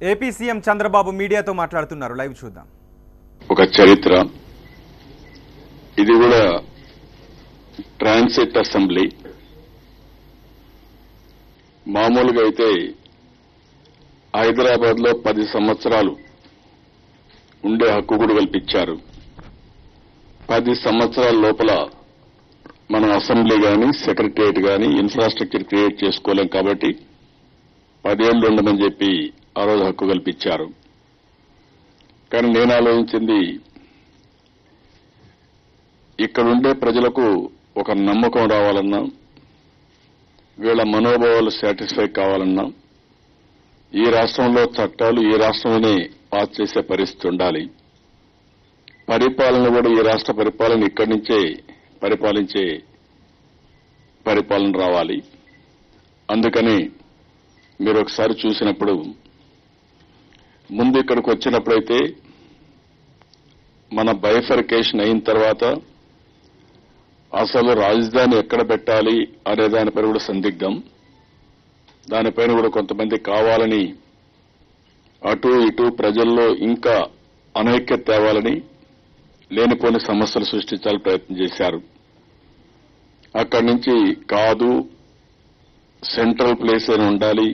AP CM Chandrababu మీడియాతో మాట్లాడుతున్నారు. Live చూద్దాం. ఒక చరిత్ర ఇది కూడా ట్రాన్సిట్ అసెంబ్లీ. మామూలుగా అయితే హైదరాబాద్ లో 10 సంవత్సరాలు ఉండే హక్కు కూడా కల్పించారు. 10 సంవత్సరాల లోపల మనం అసెంబ్లీ గాని సెక్రటరియట్ గాని ఇన్ఫ్రాస్ట్రక్చర్ క్రియేట్ చేసుకోలేం కాబట్టి 10 ఏళ్లు ఉండమని చెప్పి ఆ రోజు హక్కు కల్పించారు. కానీ నేను ఆలోచించింది, ఇక్కడుండే ప్రజలకు ఒక నమ్మకం రావాలన్నా, వీళ్ల మనోభావాలు సాటిస్ఫై కావాలన్నా ఈ రాష్ట్రంలో చట్టాలు ఈ రాష్ట్రంలోనే పాస్ చేసే పరిస్థితి ఉండాలి. పరిపాలన కూడా ఈ రాష్ట్ర పరిపాలన ఇక్కడి నుంచే పరిపాలించే పరిపాలన రావాలి. అందుకని మీరు ఒకసారి చూసినప్పుడు, ముందు ఇక్కడికి వచ్చినప్పుడైతే మన బైఫర్కేషన్ అయిన తర్వాత అసలు రాజధాని ఎక్కడ పెట్టాలి అనే దానిపైన కూడా సందిగ్ధం. దానిపైన కూడా కొంతమంది కావాలని అటు ఇటు ప్రజల్లో ఇంకా అనైక్యత తేవాలని లేనిపోని సమస్యలు సృష్టించాలని ప్రయత్నం చేశారు. అక్కడి నుంచి కాదు, సెంట్రల్ ప్లేస్ అని ఉండాలి,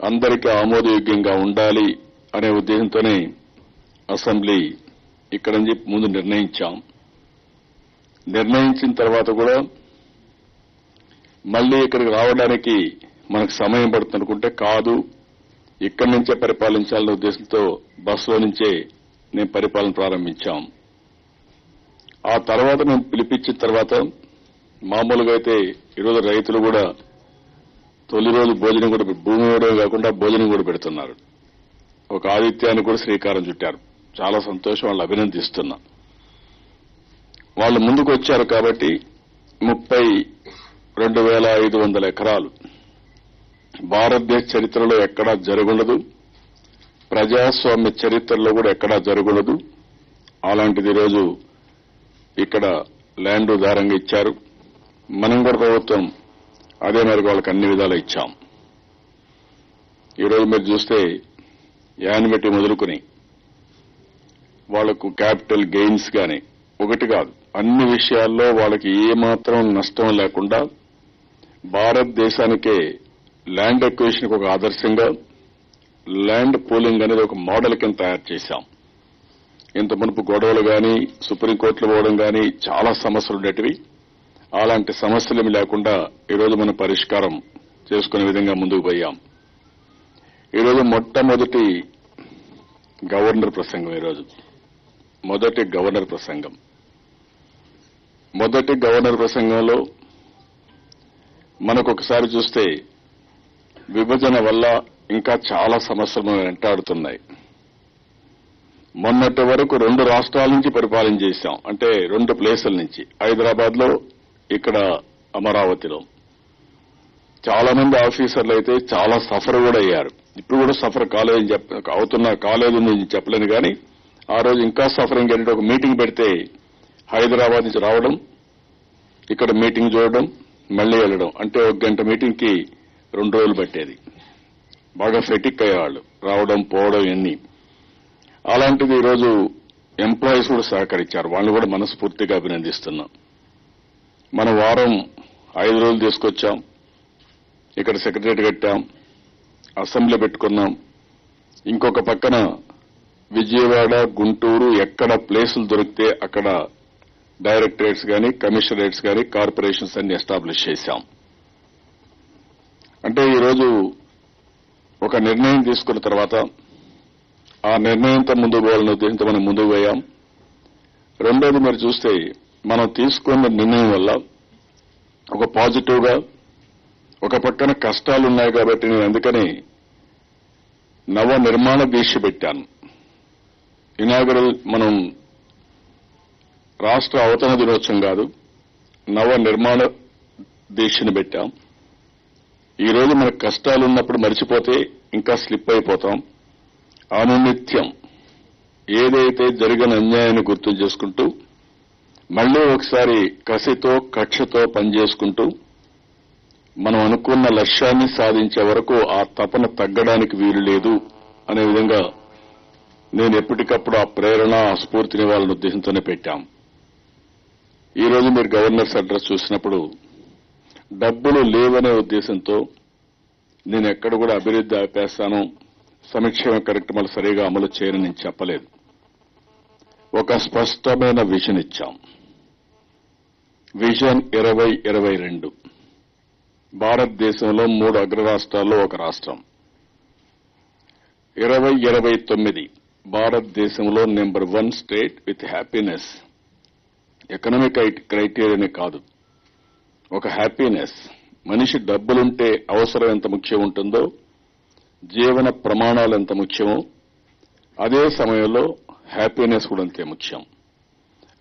అందరికీ ఆమోదయోగ్యంగా ఉండాలి అనే ఉద్దేశంతోనే అసెంబ్లీ ఇక్కడని చెప్పి ముందు నిర్ణయించాం. నిర్ణయించిన తర్వాత కూడా మళ్లీ ఇక్కడికి రావడానికి మనకు సమయం పడుతుందనుకుంటే కాదు, ఇక్కడి నుంచే పరిపాలించాలనే ఉద్దేశంతో బస్సులో నుంచే నేను పరిపాలన ప్రారంభించాం. ఆ తర్వాత మేము పిలిపించిన తర్వాత మామూలుగా అయితే ఈరోజు రైతులు కూడా తొలి రోజు భోజనం కూడా భూమి ఇవ్వడమే కాకుండా భోజనం కూడా పెడుతున్నారు. ఒక ఆదిత్యాన్ని కూడా శ్రీకారం చుట్టారు. చాలా సంతోషం, వాళ్ళు అభినందిస్తున్నా. వాళ్ళు ముందుకు వచ్చారు కాబట్టి 32,500 ఎకరాలు భారతదేశ చరిత్రలో ఎక్కడా జరుగుండదు, ప్రజాస్వామ్య చరిత్రలో కూడా ఎక్కడా జరుగుండదు. అలాంటిది ఈరోజు ఇక్కడ ల్యాండ్ ఉదారంగా ఇచ్చారు. మనం కూడా ప్రభుత్వం అదే మేరకు వాళ్ళకి అన్ని విధాలు ఇచ్చాం. ఈరోజు మీరు చూస్తే యానిమేటి మొదలుకొని వాళ్లకు క్యాపిటల్ గెయిన్స్ గాని ఒకటి కాదు, అన్ని విషయాల్లో వాళ్ళకి ఏమాత్రం నష్టం లేకుండా భారతదేశానికే ల్యాండ్ ఎక్విజిషన్ ఒక ఆదర్శంగా ల్యాండ్ పూలింగ్ అనేది ఒక మోడల్ కింద తయారు చేశాం. ఇంత మునుపు గొడవలు గాని సుప్రీంకోర్టులో పోవడం గాని చాలా సమస్యలు ఉండేటివి. అలాంటి సమస్యలేమి లేకుండా ఈరోజు మనం పరిష్కారం చేసుకునే విధంగా ముందుకు పోయాం. ఈరోజు మొట్టమొదటి గవర్నర్ ప్రసంగం. ఈరోజు మొదటి గవర్నర్ ప్రసంగంలో మనకు ఒకసారి చూస్తే విభజన వల్ల ఇంకా చాలా సమస్యలు మనం వెంటాడుతున్నాయి. మొన్నటి వరకు 2 రాష్ట్రాల నుంచి పరిపాలన చేశాం, అంటే 2 ప్లేసుల నుంచి, హైదరాబాద్ లో, ఇక్కడ అమరావతిలో. చాలా మంది ఆఫీసర్లు అయితే చాలా సఫర్ కూడా అయ్యారు. ఇప్పుడు కూడా సఫర్ కాలేదు నేను చెప్పలేను కానీ ఆ రోజు ఇంకా సఫరింగ్ ఏంటంటే, ఒక మీటింగ్ పెడితే హైదరాబాద్ నుంచి రావడం, ఇక్కడ మీటింగ్ చూడడం, మళ్లీ వెళ్లడం, అంటే 1 గంట మీటింగ్ కి 2 రోజులు పట్టేది. బాగా ఫెటిక్ అయ్యేవాళ్లు, రావడం పోవడం ఎన్ని. అలాంటిది ఈరోజు ఎంప్లాయీస్ కూడా సహకరించారు. వాళ్ళు కూడా మనస్ఫూర్తిగా అభినందిస్తున్నాం. మనం వారం 5 రోజులు తీసుకొచ్చాం, ఇక్కడ సెక్రటరియట్ కట్టాం, అసెంబ్లీ పెట్టుకున్నాం. ఇంకొక పక్కన విజయవాడ, గుంటూరు ఎక్కడ ప్లేసులు దొరికితే అక్కడ డైరెక్టరేట్స్ గాని, కమిషనరేట్స్ గాని, కార్పొరేషన్స్ అన్ని ఎస్టాబ్లిష్ చేశాం. అంటే ఈరోజు ఒక నిర్ణయం తీసుకున్న తర్వాత ఆ నిర్ణయంతో ముందుకు పోవాలనే ఉద్దేశంతో మనం ముందుకు పోయాం. రెండోది మీరు చూస్తే మనం తీసుకున్న నిర్ణయం వల్ల ఒక పాజిటివ్ గా, ఒక పక్కన కష్టాలు ఉన్నాయి కాబట్టి నేను అందుకని నవ నిర్మాణ దీక్ష పెట్టాను. ఇనాగరల్ మనం రాష్ట్ర అవతరణ దినోత్సవం కాదు, నవ నిర్మాణ దీక్షను పెట్టాం. ఈ రోజు మనకు కష్టాలు ఉన్నప్పుడు మర్చిపోతే ఇంకా స్లిప్ అయిపోతాం. అనునిత్యం ఏదైతే జరిగిన అన్యాయాన్ని గుర్తు చేసుకుంటూ మళ్లీ ఒకసారి కసితో కక్షతో పనిచేసుకుంటూ మనం అనుకున్న లక్ష్యాన్ని సాధించే వరకు ఆ తపన తగ్గడానికి వీలు లేదు అనే విధంగా నేను ఎప్పటికప్పుడు ఆ ప్రేరణ ఆ స్ఫూర్తిని వాళ్ళని ఉద్దేశంతోనే పెట్టాం. ఈ రోజు మీరు గవర్నర్స్ అడ్రస్ చూసినప్పుడు డబ్బులు లేవనే ఉద్దేశంతో నేను ఎక్కడ కూడా అభివృద్ధి ఆపేస్తాను, సంక్షేమ కార్యక్రమాలు సరిగా అమలు చేయని నేను చెప్పలేదు. ఒక స్పష్టమైన విజన్ ఇచ్చాం. విజన్ 2022. భారతదేశంలో 3 అగ్రరాష్ట్రాల్లో ఒక రాష్ట్రం. 2029 భారతదేశంలో number 1 state with happiness. Economic క్రైటీరియానే కాదు, ఒక హ్యాపీనెస్. మనిషి డబ్బులుంటే అవసరం ఎంత ముఖ్యం ఉంటుందో, జీవన ప్రమాణాలు ఎంత ముఖ్యమో, అదే సమయంలో హ్యాపీనెస్ కూడా అంతే ముఖ్యం.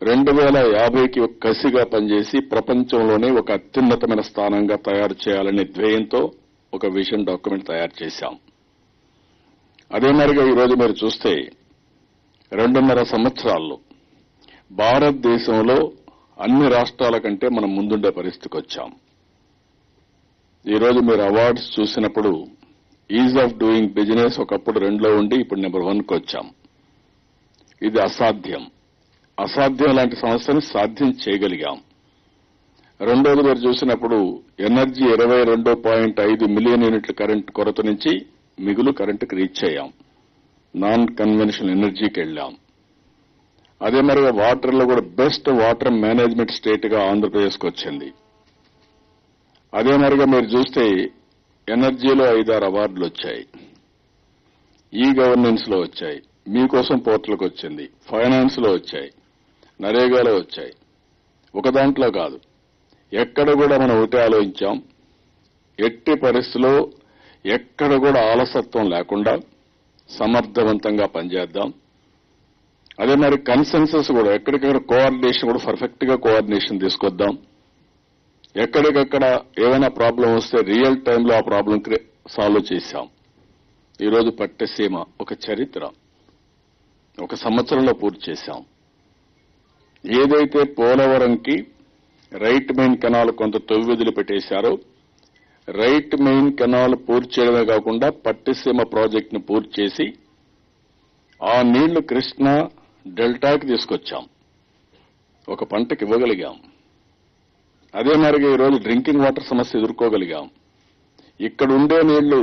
2050కి కసిగా పనిచేసి ప్రపంచంలోనే ఒక అత్యున్నతమైన స్థానంగా తయారు చేయాలనే ధ్యేయంతో ఒక విజన్ డాక్యుమెంట్ తయారు చేశాం. అదే మరిగా ఈరోజు మీరు చూస్తే 2.5 సంవత్సరాల్లో భారతదేశంలో అన్ని రాష్ట్రాల కంటే మనం ముందుండే పరిస్థితికి వచ్చాం. ఈరోజు మీరు అవార్డ్స్ చూసినప్పుడు ఈజ్ ఆఫ్ డూయింగ్ బిజినెస్ ఒకప్పుడు 2లో ఉండి ఇప్పుడు నెంబర్ 1కి వచ్చాం. ఇది అసాధ్యం. అసాధ్యం లాంటి సమస్యను సాధ్యం చేయగలిగాం. రెండోది మీరు చూసినప్పుడు ఎనర్జీ 22.5 మిలియన్ యూనిట్ల కరెంట్ కొరత నుంచి మిగులు కరెంటుకు రీచ్ అయ్యాం. నాన్ కన్వెన్షనల్ ఎనర్జీకి వెళ్లాం. అదే మరిగా వాటర్లో కూడా బెస్ట్ వాటర్ మేనేజ్మెంట్ స్టేట్ గా ఆంధ్రప్రదేశ్కి వచ్చింది. అదే మరిగా మీరు చూస్తే ఎనర్జీలో 5-6 అవార్డులు వచ్చాయి. ఈ గవర్నెన్స్ లో వచ్చాయి, మీకోసం పోర్టల్కి వచ్చింది, ఫైనాన్స్ లో వచ్చాయి, నరేగాలో వచ్చాయి. ఒక దాంట్లో కాదు, ఎక్కడ కూడా మనం ఒకటే ఆలోచించాం. ఎట్టి పరిస్థితిలో ఎక్కడ కూడా ఆలసత్వం లేకుండా సమర్థవంతంగా పనిచేద్దాం. అదే మరి కన్సెన్సస్ కూడా ఎక్కడికక్కడ కోఆర్డినేషన్ కూడా పర్ఫెక్ట్ గా కోఆర్డినేషన్ తీసుకొద్దాం. ఎక్కడికక్కడ ఏమైనా ప్రాబ్లం వస్తే రియల్ టైంలో ఆ ప్రాబ్లం సాల్వ్ చేశాం. ఈరోజు పట్టసీమ ఒక చరిత్ర, 1 సంవత్సరంలో పూర్తి చేశాం. ఏదైతే పోలవరంకి రైట్ మెయిన్ కెనాల్ కొంత తొవ్విదిలి పెట్టేశారో, రైట్ మెయిన్ కెనాల్ పూర్తి చేయడమే కాకుండా పట్టిసీమ ప్రాజెక్టును పూర్తి చేసి ఆ నీళ్లు కృష్ణా డెల్టాకి తీసుకొచ్చాం. ఒక పంటకి ఇవ్వగలిగాం. అదే మరిగా ఈరోజు డ్రింకింగ్ వాటర్ సమస్య ఎదుర్కోగలిగాం. ఇక్కడుండే నీళ్లు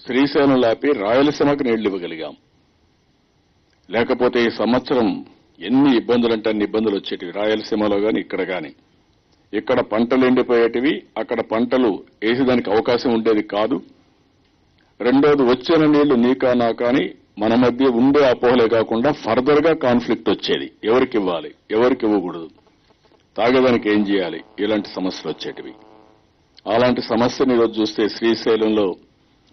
శ్రీశైలం లాపి రాయలసీమకు నీళ్లు ఇవ్వగలిగాం. లేకపోతే ఈ సంవత్సరం ఎన్ని ఇబ్బందులంటే అన్ని ఇబ్బందులు వచ్చేటివి, రాయలసీమలో గాని ఇక్కడ గాని. ఇక్కడ పంటలు ఎండిపోయేటివి, అక్కడ పంటలు వేసేదానికి అవకాశం ఉండేది కాదు. రెండోది వచ్చిన నీళ్లు నీకా నాకాని మన మధ్య ఉండే అపోహలే కాకుండా ఫర్దర్ గా కాన్ఫ్లిక్ట్ వచ్చేది. ఎవరికి ఇవ్వాలి, ఎవరికి ఇవ్వకూడదు, తాగేదానికి ఏం చేయాలి, ఇలాంటి సమస్యలు వచ్చేటివి. అలాంటి సమస్యను ఈరోజు చూస్తే శ్రీశైలంలో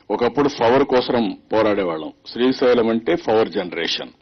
ఒకప్పుడు పవర్ కోసం పోరాడేవాళ్ళం. శ్రీశైలం అంటే పవర్ జనరేషన్.